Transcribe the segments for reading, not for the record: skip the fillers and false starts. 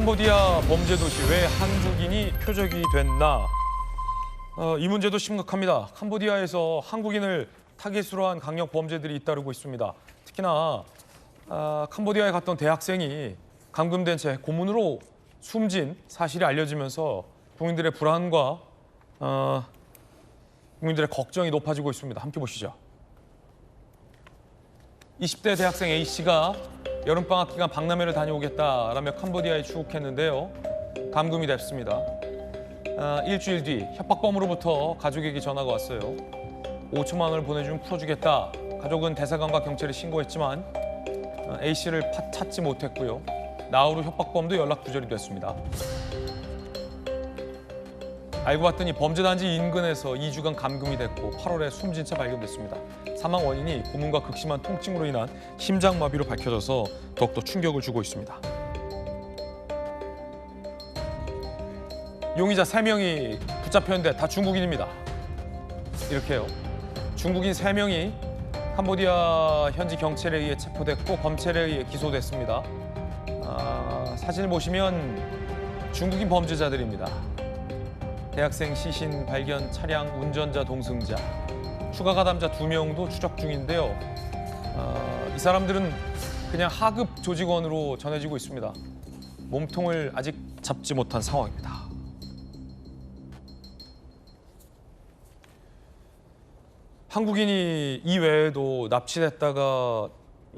캄보디아 범죄 도시 왜 한국인이 표적이 됐나? 이 문제도 심각합니다. 캄보디아에서 한국인을 타깃으로 한 강력 범죄들이 잇따르고 있습니다. 특히나 캄보디아에 갔던 대학생이 감금된 채 고문으로 숨진 사실이 알려지면서 국민들의 불안과 국민들의 걱정이 높아지고 있습니다. 함께 보시죠. 20대 대학생 A씨가 여름방학 기간 박람회를 다녀오겠다라며 캄보디아에 출국했는데요. 감금이 됐습니다. 일주일 뒤 협박범으로부터 가족에게 전화가 왔어요. 5천만 원을 보내주면 풀어주겠다. 가족은 대사관과 경찰에 신고했지만 A씨를 찾지 못했고요. 나흘 후 협박범도 연락 두절이 됐습니다. 알고 봤더니 범죄단지 인근에서 2주간 감금이 됐고 8월에 숨진 채 발견됐습니다. 사망 원인이 고문과 극심한 통증으로 인한 심장마비로 밝혀져서 더욱더 충격을 주고 있습니다. 용의자 3명이 붙잡혔는데 다 중국인입니다. 이렇게요. 중국인 3명이 캄보디아 현지 경찰에 의해 체포됐고 검찰에 의해 기소됐습니다. 사진을 보시면 중국인 범죄자들입니다. 대학생 시신 발견 차량 운전자 동승자, 추가 가담자 2명도 추적 중인데요. 이 사람들은 그냥 하급 조직원으로 전해지고 있습니다. 몸통을 아직 잡지 못한 상황입니다. 한국인이 이외에도 납치됐다가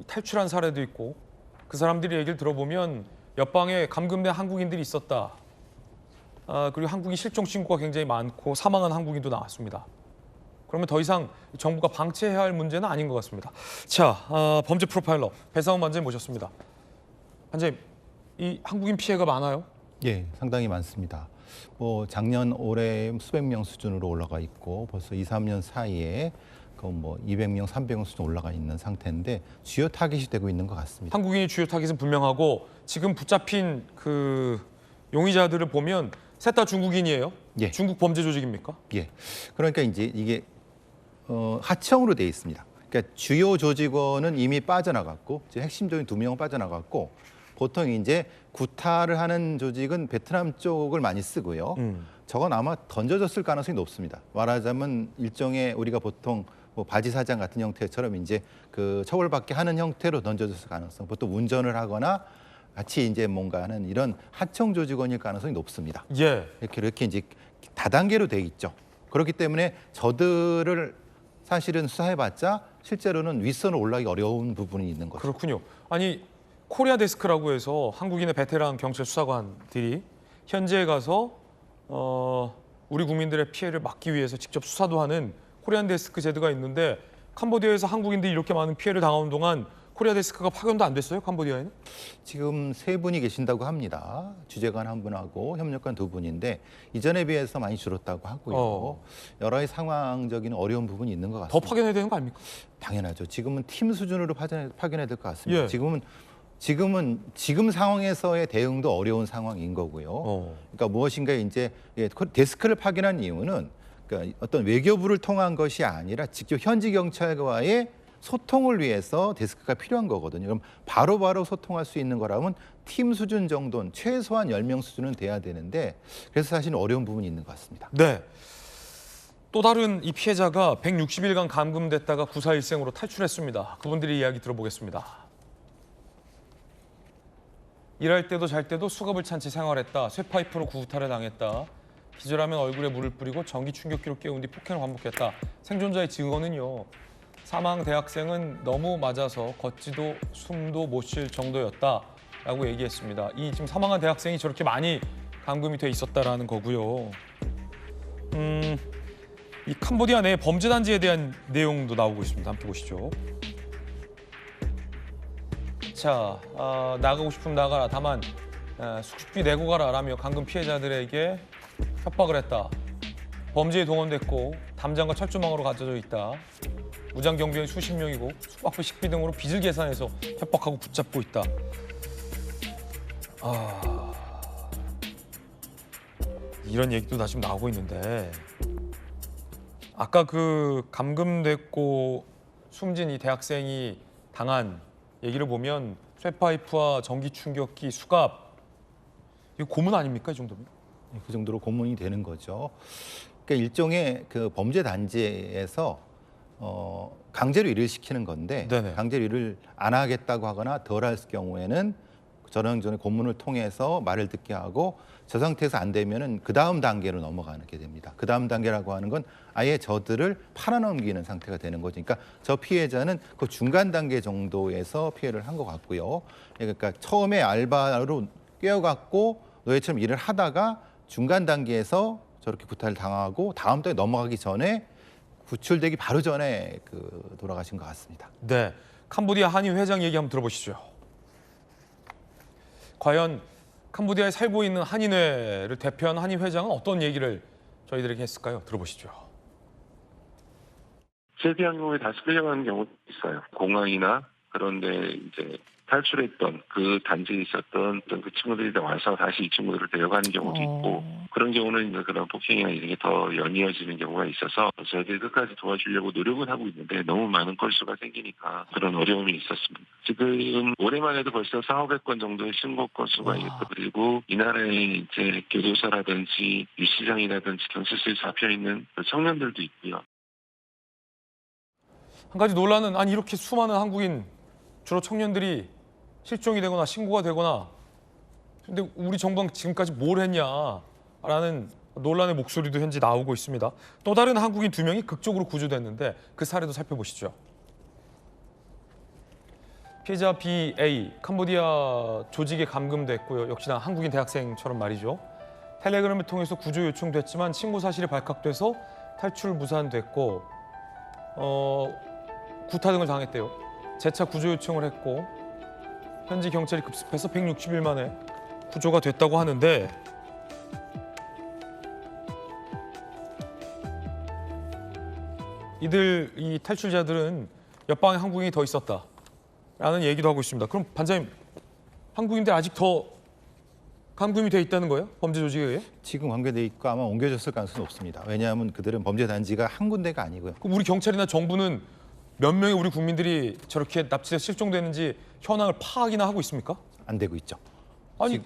탈출한 사례도 있고 그 사람들이 얘기를 들어보면 옆방에 감금된 한국인들이 있었다. 그리고 한국인 실종 신고가 굉장히 많고 사망한 한국인도 나왔습니다. 그러면 더 이상 정부가 방치해야 할 문제는 아닌 것 같습니다. 자, 범죄 프로파일러 배상훈 반장님 모셨습니다. 반장님, 이 한국인 피해가 많아요? 예, 상당히 많습니다. 작년 올해 수백 명 수준으로 올라가 있고 벌써 2, 3년 사이에 200명, 300명 수준 올라가 있는 상태인데 주요 타깃이 되고 있는 것 같습니다. 한국인이 주요 타깃은 분명하고 지금 붙잡힌 그 용의자들을 보면 셋 다 중국인이에요? 예. 중국 범죄 조직입니까? 예. 그러니까 이제 이게 하청으로 돼 있습니다. 그러니까 주요 조직원은 이미 빠져나갔고 이제 핵심 조직 2명은 빠져나갔고 보통 이제 구타를 하는 조직은 베트남 쪽을 많이 쓰고요. 저건 아마 던져졌을 가능성이 높습니다. 말하자면 일종의 우리가 보통 바지 사장 같은 형태처럼 이제 그 처벌받게 하는 형태로 던져졌을 가능성. 보통 운전을 하거나 같이 이제 뭔가 하는 이런 하청 조직원일 가능성이 높습니다. 예. 이렇게 이제 다단계로 돼 있죠. 그렇기 때문에 저들을 사실은 수사해봤자 실제로는 윗선으로 올라가기 어려운 부분이 있는 거죠. 그렇군요. 아니 코리아 데스크라고 해서 한국인의 베테랑 경찰 수사관들이 현지에 가서 우리 국민들의 피해를 막기 위해서 직접 수사도 하는 코리안 데스크 제도가 있는데 캄보디아에서 한국인들이 이렇게 많은 피해를 당하는 동안 코리아 데스크가 파견도 안 됐어요? 캄보디아에는? 지금 3분이 계신다고 합니다. 주재관 1분하고 협력관 2분인데 이전에 비해서 많이 줄었다고 하고요. 여러 가지 상황적인 어려운 부분이 있는 것 같습니다. 더 파견해야 되는 거 아닙니까? 당연하죠. 지금은 팀 수준으로 파견해야 될 것 같습니다. 예. 지금 상황에서의 대응도 어려운 상황인 거고요. 그러니까 무엇인가 이제 데스크를 파견한 이유는 그러니까 어떤 외교부를 통한 것이 아니라 직접 현지 경찰과의 소통을 위해서 데스크가 필요한 거거든요. 그럼 바로바로 소통할 수 있는 거라면 팀 수준 정도는 최소한 10명 수준은 돼야 되는데 그래서 사실 어려운 부분이 있는 것 같습니다. 네. 또 다른 이 피해자가 160일간 감금됐다가 구사일생으로 탈출했습니다. 그분들의 이야기 들어보겠습니다. 일할 때도 잘 때도 수갑을 찬 채 생활했다. 쇠파이프로 구타를 당했다. 기절하면 얼굴에 물을 뿌리고 전기 충격기로 깨운 뒤 폭행을 반복했다. 생존자의 증언은요. 사망 대학생은 너무 맞아서 걷지도 숨도 못 쉴 정도였다라고 얘기했습니다. 이 지금 사망한 대학생이 저렇게 많이 감금이 돼 있었다라는 거고요. 이 캄보디아 내 범죄 단지에 대한 내용도 나오고 있습니다. 함께 보시죠. 자, 나가고 싶으면 나가라. 다만 숙식비 내고 가라라며 감금 피해자들에게 협박을 했다. 범죄에 동원됐고 담장과 철조망으로 갖춰져 있다. 무장 경비원 수십 명이고 숙박비, 식비 등으로 빚을 계산해서 협박하고 붙잡고 있다. 이런 얘기도 다 지금 나오고 있는데 아까 그 감금됐고 숨진 이 대학생이 당한 얘기를 보면 쇠파이프와 전기 충격기, 수갑 이거 고문 아닙니까 이 정도면? 그 정도로 고문이 되는 거죠. 그러니까 일종의 그 범죄 단지에서 강제로 일을 시키는 건데 네네. 강제로 일을 안 하겠다고 하거나 덜 할 경우에는 전형적인 고문을 통해서 말을 듣게 하고 저 상태에서 안 되면은 그 다음 단계로 넘어가게 됩니다. 그 다음 단계라고 하는 건 아예 저들을 팔아넘기는 상태가 되는 거죠. 그러니까 저 피해자는 그 중간 단계 정도에서 피해를 한 것 같고요. 그러니까 처음에 알바로 꿰어갖고 노예처럼 일을 하다가 중간 단계에서 저렇게 구타를 당하고 다음 달에 넘어가기 전에 구출되기 바로 전에 돌아가신 것 같습니다. 네, 캄보디아 한인 회장 얘기 한번 들어보시죠. 과연 캄보디아에 살고 있는 한인회를 대표하는 한인 회장은 어떤 얘기를 저희들에게 했을까요? 들어보시죠. 세비한 경우에 다시 끌려가는 경우도 있어요. 공항이나 그런데 이제 탈출했던 그 단지에 있었던 그 친구들이 와서 다시 이 친구들을 데려가는 경우도 있고 그런 경우는 이제 그런 폭행이나 이런 게 더 연이어지는 경우가 있어서 저희들이 끝까지 도와주려고 노력은 하고 있는데 너무 많은 건수가 생기니까 그런 어려움이 있었습니다. 지금 올해만 해도 벌써 4,500건 정도의 신고 건수가 있고 그리고 이 나라에 이제 교도소라든지 유치장이라든지 경찰서에 잡혀 있는 청년들도 있고요. 한 가지 논란은 아니 이렇게 수많은 한국인 주로 청년들이 실종이 되거나 신고가 되거나 근데 우리 정부가 지금까지 뭘 했냐라는 논란의 목소리도 현재 나오고 있습니다. 또 다른 한국인 2명이 극적으로 구조됐는데 그 사례도 살펴보시죠. 피해자 BA 캄보디아 조직에 감금됐고요. 역시나 한국인 대학생처럼 말이죠. 텔레그램을 통해서 구조 요청됐지만 신고 사실이 발각돼서 탈출 무산됐고 구타 등을 당했대요. 재차 구조 요청을 했고 현지 경찰이 급습해서 160일 만에 구조가 됐다고 하는데 이 탈출자들은 옆방에 한국인이 더 있었다라는 얘기도 하고 있습니다. 그럼 반장님, 한국인들 아직 더 감금이 돼 있다는 거예요? 범죄 조직에 의해? 지금 관계돼 있고 아마 옮겨졌을 가능성은 없습니다. 왜냐하면 그들은 범죄 단지가 한 군데가 아니고요. 그럼 우리 경찰이나 정부는 몇 명의 우리 국민들이 저렇게 납치돼 실종되는지 현황을 파악이나 하고 있습니까? 안 되고 있죠. 아니,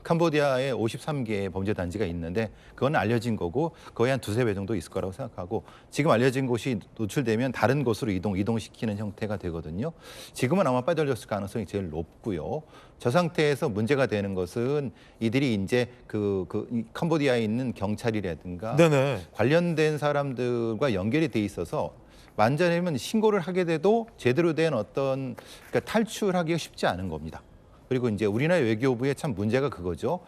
캄보디아에 53개의 범죄 단지가 있는데 그건 알려진 거고 거의 한 2~3배 정도 있을 거라고 생각하고 지금 알려진 곳이 노출되면 다른 곳으로 이동시키는 형태가 되거든요. 지금은 아마 빠져들었을 가능성이 제일 높고요. 저 상태에서 문제가 되는 것은 이들이 이제 이 캄보디아에 있는 경찰이라든가 네네. 관련된 사람들과 연결이 돼 있어서 만약이면 신고를 하게 돼도 제대로 된 그러니까 탈출하기가 쉽지 않은 겁니다. 그리고 이제 우리나라 외교부의 참 문제가 그거죠.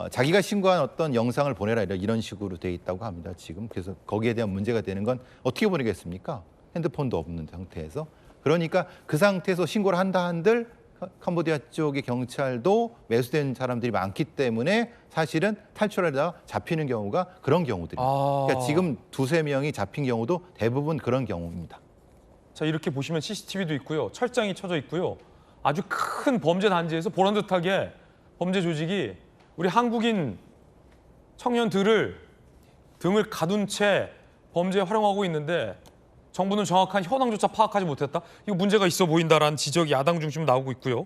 자기가 신고한 어떤 영상을 보내라 이런 식으로 돼 있다고 합니다. 지금 그래서 거기에 대한 문제가 되는 건 어떻게 보내겠습니까? 핸드폰도 없는 상태에서. 그러니까 그 상태에서 신고를 한다 한들 캄보디아 쪽의 경찰도 매수된 사람들이 많기 때문에 사실은 탈출하다가 잡히는 경우가 그런 경우들입니다. 그러니까 지금 2~3명이 잡힌 경우도 대부분 그런 경우입니다. 자, 이렇게 보시면 CCTV도 있고요. 철장이 쳐져 있고요. 아주 큰 범죄 단지에서 보란듯하게 범죄 조직이 우리 한국인 청년들을 등을 가둔 채 범죄에 활용하고 있는데 정부는 정확한 현황조차 파악하지 못했다. 이거 문제가 있어 보인다라는 지적이 야당 중심으로 나오고 있고요.